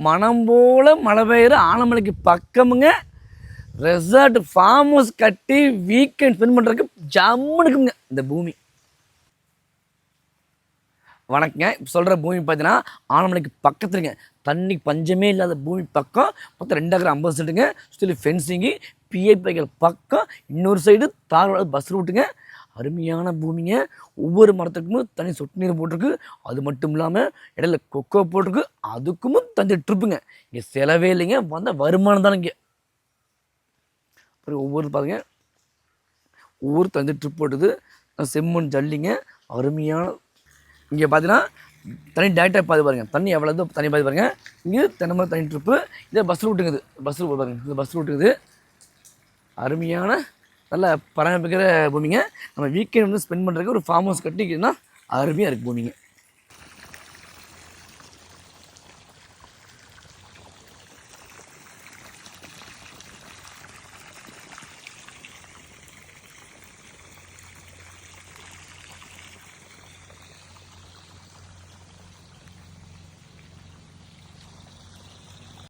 மனம் போல் மழை பெய்கிற ஆலமலைக்கு பக்கமுங்க ரெசார்ட் ஃபார்ம் ஹவுஸ் கட்டி வீக்கெண்ட் ஸ்பெண்ட் பண்ணுறதுக்கு ஜம்முன்னு இருக்குங்க இந்த பூமி. வணக்கங்க. இப்போ சொல்கிற பூமி பார்த்தீங்கன்னா ஆலமலைக்கு பக்கத்துலங்க, தண்ணி பஞ்சமே இல்லாத பூமி பக்கம். மொத்தம் 2 ஏக்கர் 50 சென்ட்டுங்க. சுற்றி ஃபென்சிங்கு, பிஐபிகள் பக்கம், இன்னொரு சைடு தாழ்வாள பஸ் ரூட்டுங்க. அருமையான பூமிங்க. ஒவ்வொரு மரத்துக்கும் தனி சொட்டு நீர் போட்டிருக்கு. அது மட்டும் இல்லாமல் இடையில கொக்கோ போட்டிருக்கு. அதுக்கும் தனி ட்ரிப்புங்க. இங்கே செலவே இல்லைங்க, வந்த வருமானம் தானே. இங்கே அப்புறம் ஒவ்வொரு பாருங்க, ஒவ்வொரு தனி ட்ரிப் போட்டுது. செம்மண் ஜல்லிங்க, அருமையான. இங்கே பார்த்தீங்கன்னா தனி டேரெக்டாக பாது பாருங்கள், தண்ணி எவ்வளோ தனி பாது பாருங்கள். இங்கே தினமும் தனி ட்ரிப்பு. இதே பஸ் ரூட்டுங்குது, பஸ் ரூட் பாருங்கள், இது பஸ் ரூட்டுங்குது. அருமையான நல்ல பராமரிக்கிற பூமிங்க. நம்ம வீக்கெண்ட் வந்து ஸ்பெண்ட் பண்ணுறதுக்கு ஒரு ஃபார்ம் ஹவுஸ் கட்டிக்கிதுன்னா அருமையாக இருக்குது பூமிங்க.